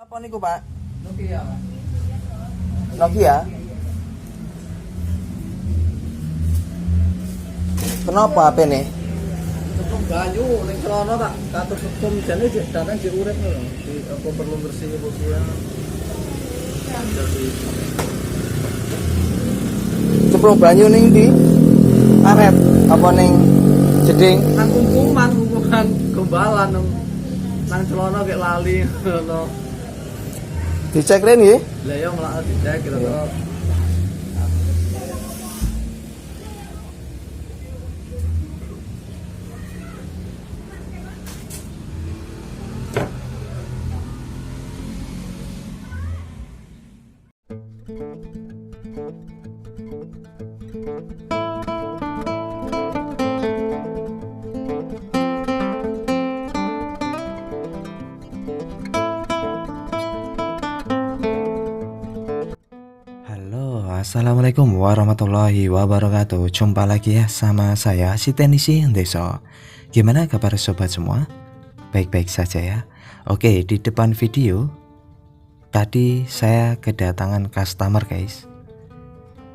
Apa niku, Pak? Nokia. Nokia. Kenapa HP nih? Cukup banyu ning celana tak katur hukum jane datang diurip lho. Di apa perlu bersih ya. Jadi Ceplok banyu ning ndi? Karet apa ning jeding? nang kumpuman gombalan nang celana kayak lali ngono. Dicek rene nggih. Lah ya malah dicek kira-kira. Halo, assalamualaikum warahmatullahi wabarakatuh. Jumpa lagi ya sama saya si Tenisi Deso. Gimana kabar sobat semua? Baik-baik saja ya. Oke, di depan video tadi saya kedatangan customer guys.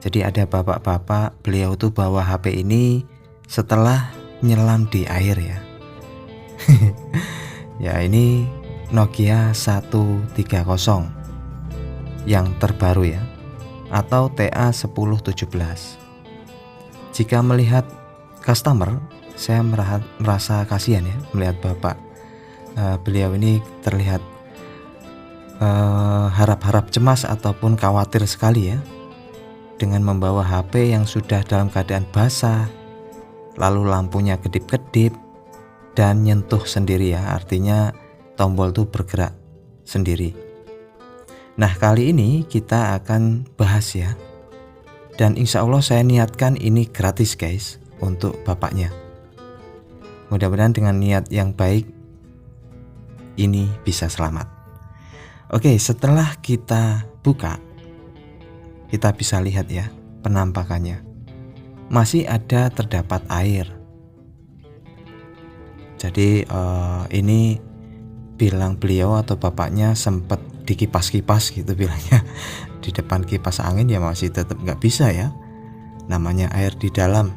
Jadi ada bapak-bapak, beliau tuh bawa HP ini setelah nyelam di air ya. Ya ini Nokia 130 yang terbaru ya, atau TA1017. Jika melihat customer, saya merasa kasihan ya melihat bapak. Beliau ini terlihat harap-harap cemas ataupun khawatir sekali ya, dengan membawa HP yang sudah dalam keadaan basah, lalu lampunya kedip-kedip dan nyentuh sendiri ya, artinya tombol tuh bergerak sendiri. Nah kali ini kita akan bahas ya, dan insya Allah saya niatkan ini gratis guys untuk bapaknya. Mudah-mudahan dengan niat yang baik ini bisa selamat. Oke, setelah kita buka, kita bisa lihat ya penampakannya. Masih ada terdapat air. Jadi ini bilang beliau atau bapaknya sempat dikipas-kipas gitu bilangnya. Di depan kipas angin ya masih tetap nggak bisa ya, namanya air di dalam.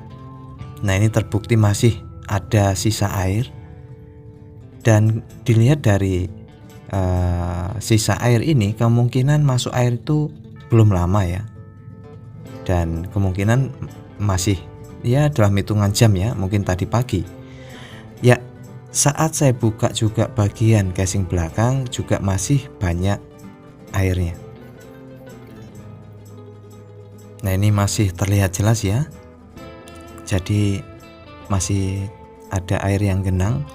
Nah ini terbukti masih ada sisa air, dan dilihat dari sisa air ini kemungkinan masuk air itu belum lama ya, dan kemungkinan masih ya dalam hitungan jam ya, mungkin tadi pagi ya. Saat saya buka juga bagian casing belakang juga masih banyak airnya. Nah ini masih terlihat jelas ya, jadi masih ada air yang genang.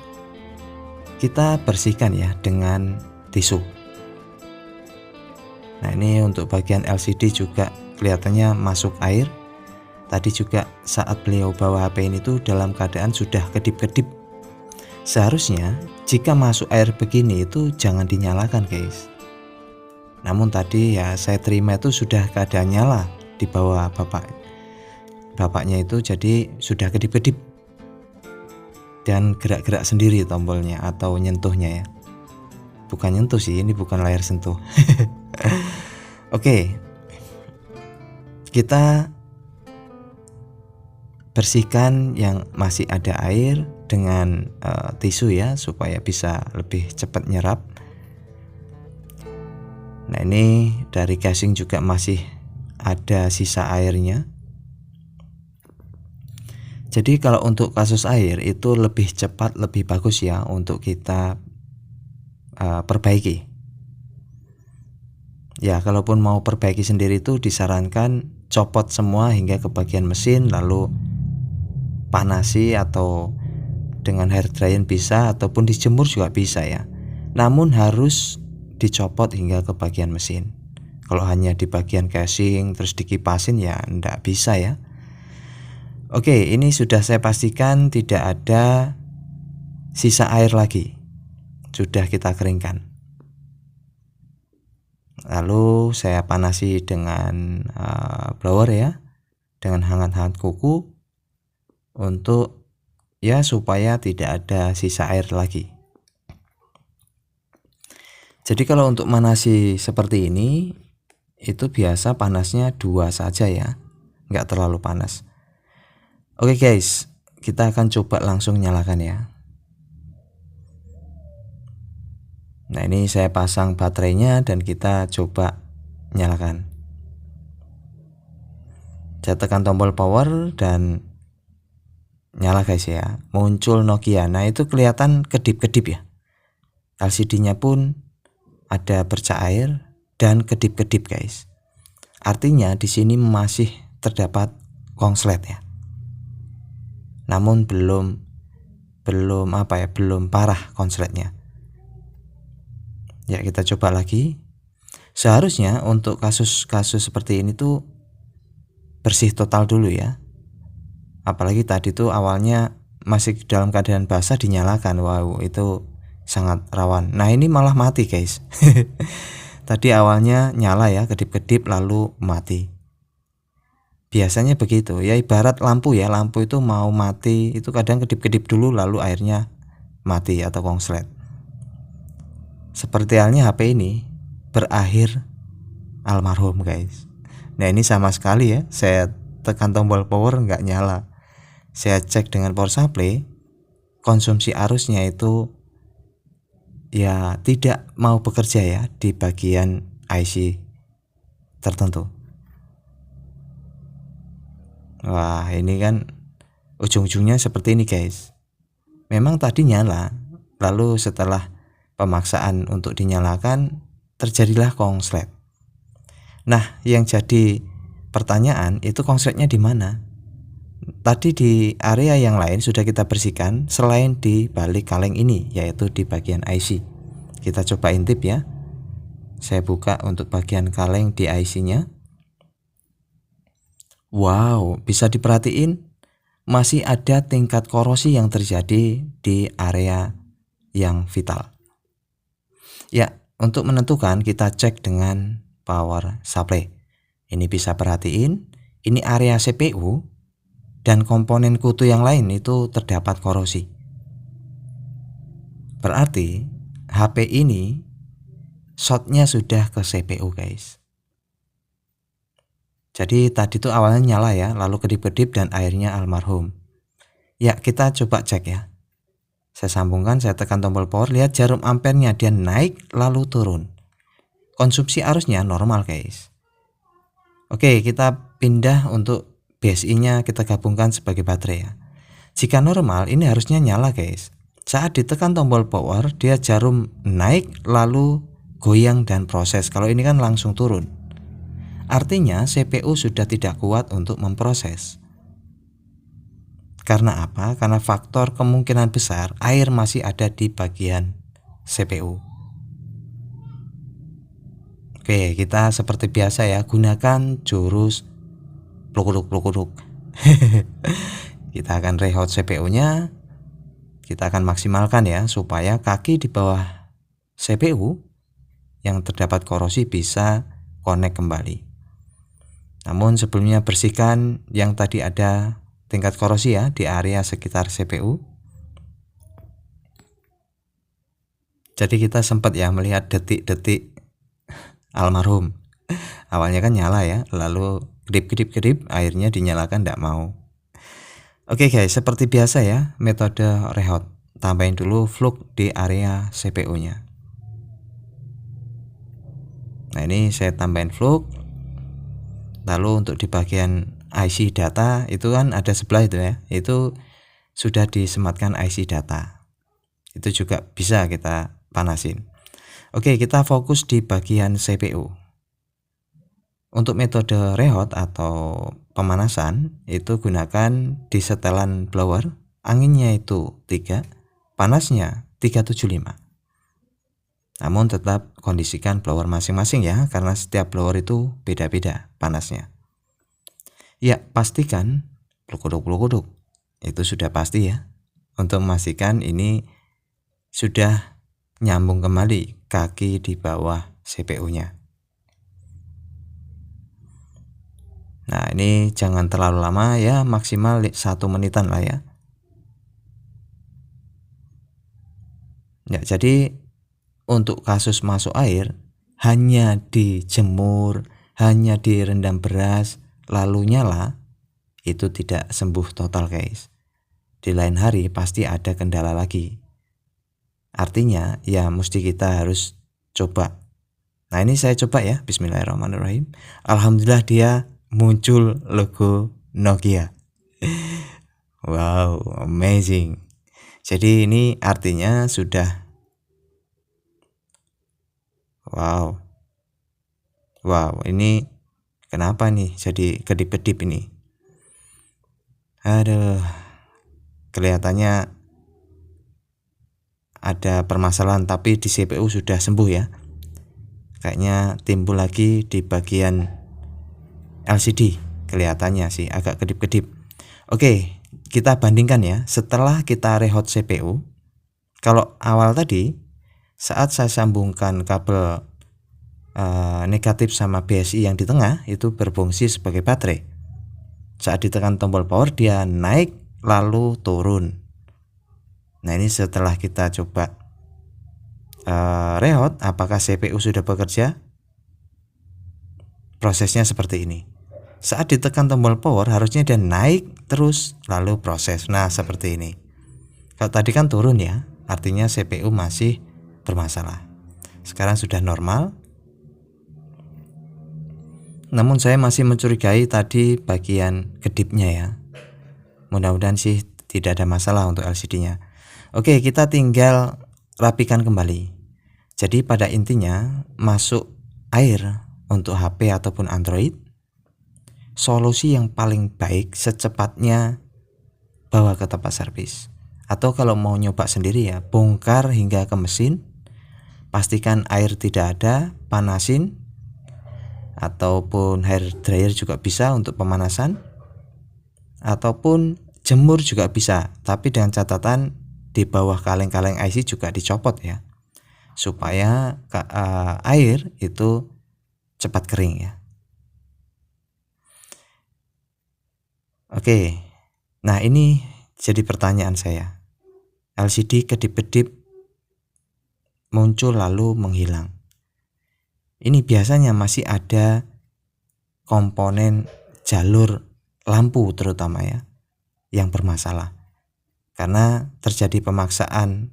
Kita bersihkan ya dengan tisu. Nah ini untuk bagian LCD juga kelihatannya masuk air. Tadi juga saat beliau bawa HP ini tuh dalam keadaan sudah kedip-kedip. Seharusnya jika masuk air begini itu jangan dinyalakan guys. Namun tadi ya saya terima itu sudah keadaan nyala di bawah bapaknya itu, jadi sudah kedip-kedip dan gerak-gerak sendiri tombolnya atau nyentuhnya ya. Bukan nyentuh sih, ini bukan layar sentuh. Oke, kita bersihkan yang masih ada air dengan tisu ya, supaya bisa lebih cepat nyerap. Nah ini dari casing juga masih ada sisa airnya. Jadi kalau untuk kasus air itu lebih cepat lebih bagus ya untuk kita perbaiki. Ya kalaupun mau perbaiki sendiri itu disarankan copot semua hingga ke bagian mesin, lalu panasi atau dengan hair dryer bisa, ataupun dijemur juga bisa ya. Namun harus dicopot hingga ke bagian mesin. Kalau hanya di bagian casing terus dikipasin ya enggak bisa ya. Oke, ini sudah saya pastikan tidak ada sisa air lagi. Sudah kita keringkan. Lalu saya panasi dengan blower ya, dengan hangat-hangat kuku untuk ya supaya tidak ada sisa air lagi. Jadi kalau untuk manasi seperti ini itu biasa panasnya 2 saja ya, nggak terlalu panas. Oke guys, kita akan coba langsung nyalakan ya. Nah ini saya pasang baterainya dan kita coba nyalakan. Saya tekan tombol power dan nyala guys ya, muncul Nokia. Nah itu kelihatan kedip-kedip ya, LCD-nya pun ada bercak air dan kedip-kedip guys. Artinya di sini masih terdapat konslet ya. Namun belum parah konsletnya. Ya kita coba lagi. Seharusnya untuk kasus-kasus seperti ini tuh bersih total dulu ya. Apalagi tadi tuh awalnya masih dalam keadaan basah dinyalakan. Wow, itu sangat rawan. Nah ini malah mati guys. Tadi awalnya nyala ya, kedip-kedip lalu mati. Biasanya begitu ya, ibarat lampu ya, lampu itu mau mati itu kadang kedip-kedip dulu lalu akhirnya mati atau konslet. Seperti halnya HP ini berakhir almarhum guys. Nah ini sama sekali ya, saya tekan tombol power nggak nyala. Saya cek dengan power supply, konsumsi arusnya itu ya tidak mau bekerja ya di bagian IC tertentu. Wah ini kan ujung-ujungnya seperti ini guys. Memang tadi nyala, lalu setelah pemaksaan untuk dinyalakan terjadilah konslet. Nah yang jadi pertanyaan itu konsletnya di mana? Tadi di area yang lain sudah kita bersihkan selain di balik kaleng ini, yaitu di bagian IC. Kita coba intip ya. Saya buka untuk bagian kaleng di IC-nya. Wow, bisa diperhatiin masih ada tingkat korosi yang terjadi di area yang vital. Ya, untuk menentukan kita cek dengan power supply. Ini bisa perhatiin, ini area CPU dan komponen kutu yang lain itu terdapat korosi. Berarti HP ini shortnya sudah ke CPU guys. Jadi tadi tuh awalnya nyala ya, lalu kedip-kedip dan akhirnya almarhum. Ya kita coba cek ya. Saya sambungkan, saya tekan tombol power, lihat jarum ampernya dia naik lalu turun. Konsumsi arusnya normal guys. Oke, kita pindah untuk BSI-nya kita gabungkan sebagai baterai ya. Jika normal ini harusnya nyala guys. Saat ditekan tombol power dia jarum naik lalu goyang dan proses. Kalau ini kan langsung turun. Artinya CPU sudah tidak kuat untuk memproses. Karena apa? Karena faktor kemungkinan besar air masih ada di bagian CPU. Oke, kita seperti biasa ya, gunakan jurus pluk-pluk. Kita akan rehout CPU-nya. Kita akan maksimalkan ya supaya kaki di bawah CPU yang terdapat korosi bisa connect kembali. Namun sebelumnya bersihkan yang tadi ada tingkat korosi ya di area sekitar CPU. Jadi kita sempat ya melihat detik-detik almarhum. Awalnya kan nyala ya, lalu kedip-kedip akhirnya dinyalakan tidak mau. Oke guys, seperti biasa ya metode rehout. Tambahin dulu flux di area CPU-nya. Nah ini saya tambahin flux. Lalu untuk di bagian IC data itu kan ada sebelah itu ya, itu sudah disematkan IC data. Itu juga bisa kita panasin. Oke, kita fokus di bagian CPU. Untuk metode rehout atau pemanasan itu gunakan di setelan blower, anginnya itu 3, panasnya 375. Namun tetap kondisikan blower masing-masing ya, karena setiap blower itu beda-beda panasnya. Ya, pastikan pluk-pluk itu sudah pasti ya, untuk memastikan ini sudah nyambung kembali kaki di bawah CPU-nya. Nah ini jangan terlalu lama ya, maksimal 1 menitan lah ya. Ya jadi untuk kasus masuk air hanya dijemur, hanya direndam beras lalu nyala, itu tidak sembuh total guys. Di lain hari pasti ada kendala lagi. Artinya ya mesti kita harus coba. Nah ini saya coba ya, bismillahirrahmanirrahim. Alhamdulillah dia muncul logo Nokia. Wow, amazing. Jadi ini artinya sudah wow, ini kenapa nih jadi kedip-kedip ini? Aduh, kelihatannya ada permasalahan, tapi di CPU sudah sembuh ya. Kayaknya timbul lagi di bagian LCD, kelihatannya sih agak kedip-kedip. Oke, kita bandingkan ya. Setelah kita rehot CPU, kalau awal tadi saat saya sambungkan kabel negatif sama BSI yang di tengah itu berfungsi sebagai baterai. Saat ditekan tombol power dia naik lalu turun. Nah ini setelah kita coba rehot, apakah CPU sudah bekerja? Prosesnya seperti ini. Saat ditekan tombol power harusnya dia naik terus lalu proses. Nah seperti ini. Kalau tadi kan turun ya, artinya CPU masih bermasalah. Sekarang sudah normal. Namun saya masih mencurigai tadi bagian kedipnya ya. Mudah-mudahan sih tidak ada masalah untuk LCD-nya. Oke, kita tinggal rapikan kembali. Jadi pada intinya masuk air untuk HP ataupun Android, solusi yang paling baik secepatnya bawa ke tempat servis. Atau kalau mau nyoba sendiri ya, bongkar hingga ke mesin, pastikan air tidak ada, panasin, ataupun hair dryer juga bisa untuk pemanasan, ataupun jemur juga bisa, tapi dengan catatan di bawah kaleng-kaleng IC juga dicopot ya, supaya air itu cepat kering ya. Oke, nah ini jadi pertanyaan saya. LCD kedip-kedip muncul lalu menghilang. Ini biasanya masih ada komponen jalur lampu terutama ya yang bermasalah. Karena terjadi pemaksaan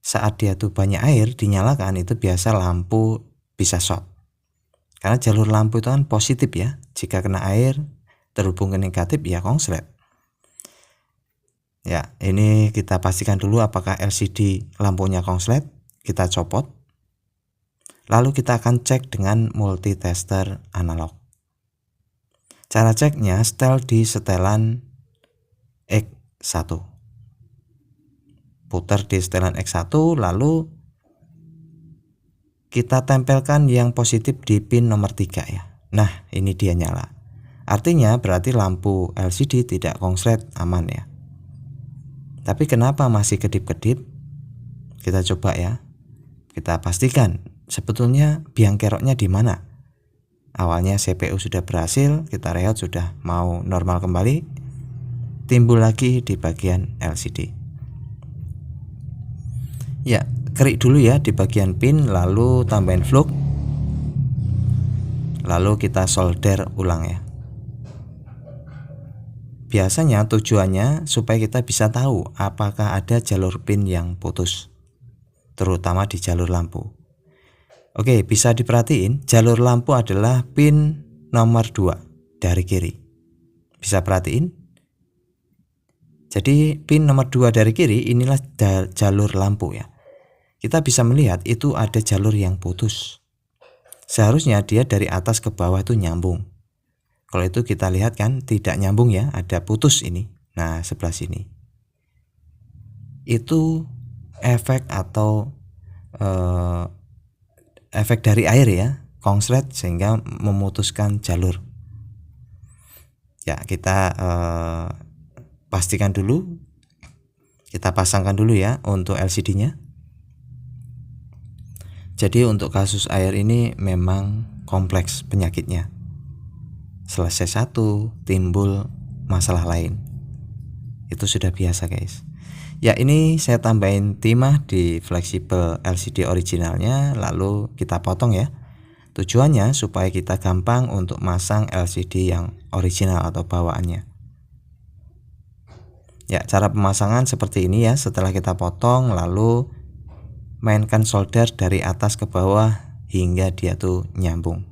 saat dia tuh banyak air dinyalakan, itu biasa lampu bisa short. Karena jalur lampu itu kan positif ya. Jika kena air terhubung ke negatif ya konslet. Ya, ini kita pastikan dulu apakah LCD lampunya konslet. Kita copot. Lalu kita akan cek dengan multitester analog. Cara ceknya setel di setelan X1. Putar di setelan X1, lalu kita tempelkan yang positif di pin nomor 3 ya. Nah ini dia nyala. Artinya berarti lampu LCD tidak konslet, aman ya. Tapi kenapa masih kedip-kedip? Kita coba ya. Kita pastikan sebetulnya biang keroknya di mana. Awalnya CPU sudah berhasil, kita rehat sudah mau normal kembali, timbul lagi di bagian LCD. Ya, kerik dulu ya di bagian pin, lalu tambahin flux, lalu kita solder ulang ya. Biasanya tujuannya supaya kita bisa tahu apakah ada jalur pin yang putus, terutama di jalur lampu. Oke, bisa diperhatiin jalur lampu adalah pin nomor 2 dari kiri. Bisa perhatiin? Jadi pin nomor 2 dari kiri inilah jalur lampu ya. Kita bisa melihat itu ada jalur yang putus. Seharusnya dia dari atas ke bawah itu nyambung. Kalau itu kita lihat kan tidak nyambung ya, ada putus ini. Nah sebelah sini. Itu efek atau efek dari air ya, konslet sehingga memutuskan jalur. Ya kita pastikan dulu, kita pasangkan dulu ya untuk LCD-nya. Jadi untuk kasus air ini memang kompleks penyakitnya. Selesai satu, timbul masalah lain. Itu sudah biasa guys. Ya, ini saya tambahin timah di fleksibel LCD originalnya, lalu kita potong ya. Tujuannya supaya kita gampang untuk masang LCD yang original atau bawaannya. Ya, cara pemasangan seperti ini ya. Setelah kita potong, lalu mainkan solder dari atas ke bawah hingga dia tuh nyambung.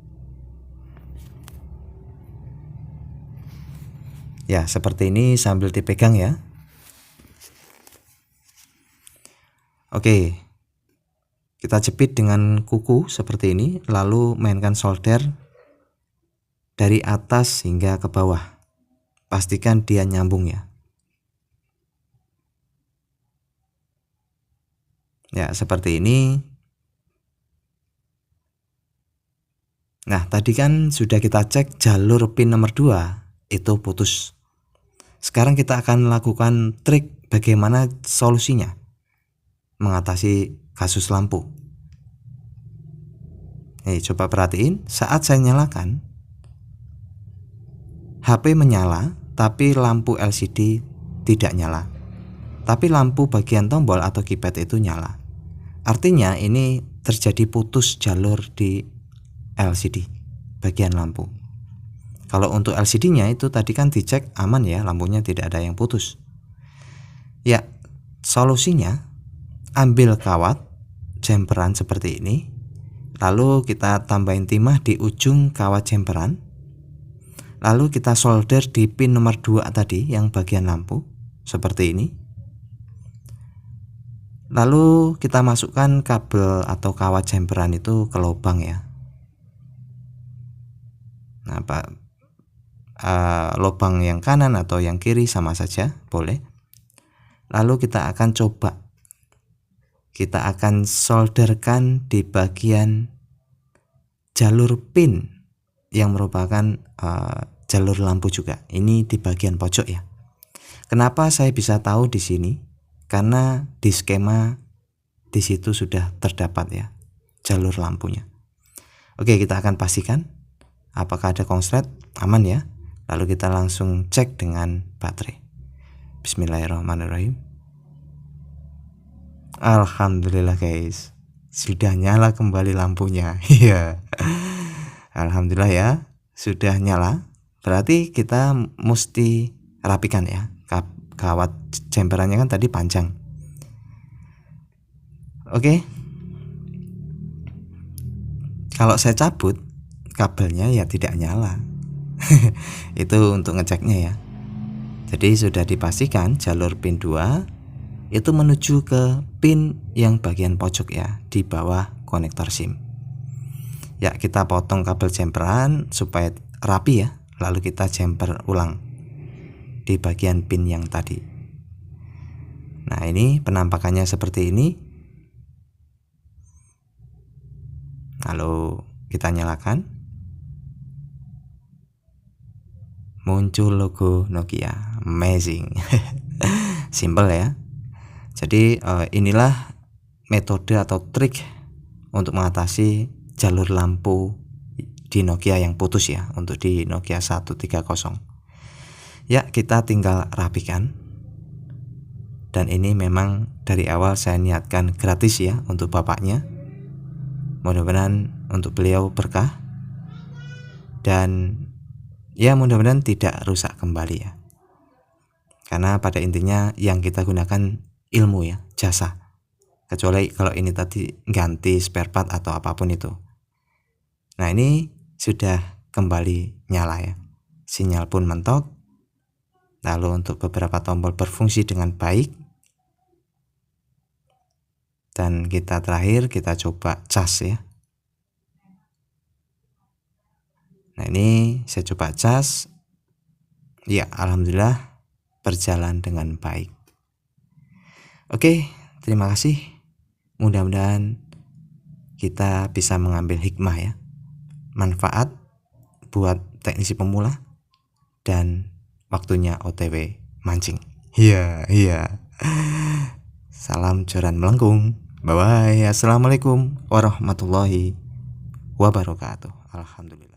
Ya, seperti ini sambil dipegang ya. Oke, kita jepit dengan kuku seperti ini, lalu mainkan solder dari atas hingga ke bawah. Pastikan dia nyambung ya. Ya, seperti ini. Nah, tadi kan sudah kita cek jalur pin nomor 2 itu putus. Sekarang kita akan lakukan trik bagaimana solusinya mengatasi kasus lampu. Coba perhatiin, saat saya nyalakan HP menyala, tapi lampu LCD tidak nyala. Tapi lampu bagian tombol atau keypad itu nyala. Artinya ini terjadi putus jalur di LCD bagian lampu. Kalau untuk LCD-nya itu tadi kan dicek aman ya, lampunya tidak ada yang putus. Ya, solusinya ambil kawat jemperan seperti ini, lalu kita tambahin timah di ujung kawat jemperan, lalu kita solder di pin nomor 2 tadi yang bagian lampu seperti ini. Lalu kita masukkan kabel atau kawat jemperan itu ke lubang ya. Nah, lubang yang kanan atau yang kiri sama saja boleh. Lalu kita akan coba, kita akan solderkan di bagian jalur pin yang merupakan jalur lampu juga. Ini di bagian pojok ya. Kenapa saya bisa tahu di sini? Karena di skema di situ sudah terdapat ya jalur lampunya. Oke, kita akan pastikan apakah ada konslet, aman ya. Lalu kita langsung cek dengan baterai. Bismillahirrahmanirrahim. Alhamdulillah guys, sudah nyala kembali lampunya. Iya. Alhamdulillah ya, sudah nyala. Berarti kita mesti rapikan ya. Kawat jemperannya kan tadi panjang. Oke. Kalau saya cabut kabelnya ya tidak nyala. Itu untuk ngeceknya ya. Jadi sudah dipastikan jalur pin 2 itu menuju ke pin yang bagian pojok ya, di bawah konektor SIM. Ya, kita potong kabel jemperan supaya rapi ya. Lalu kita jemper ulang di bagian pin yang tadi. Nah, ini penampakannya seperti ini. Lalu kita nyalakan. Muncul logo Nokia. Amazing. Simple ya. Jadi inilah metode atau trik untuk mengatasi jalur lampu di Nokia yang putus ya, untuk di Nokia 130. Ya, kita tinggal rapikan. Dan ini memang dari awal saya niatkan gratis ya untuk bapaknya. Mudah-mudahan untuk beliau berkah. Dan ya mudah-mudahan tidak rusak kembali ya. Karena pada intinya yang kita gunakan ilmu ya, jasa. Kecuali kalau ini tadi ganti spare part atau apapun itu. Nah, ini sudah kembali nyala ya. Sinyal pun mentok. Lalu untuk beberapa tombol berfungsi dengan baik. Dan kita terakhir kita coba cas ya. Nah, ini saya coba cas. Ya, alhamdulillah berjalan dengan baik. Oke, terima kasih. Mudah-mudahan kita bisa mengambil hikmah ya, manfaat buat teknisi pemula dan waktunya OTW mancing. Iya. Salam joran melengkung. Bye bye. Assalamualaikum warahmatullahi wabarakatuh. Alhamdulillah.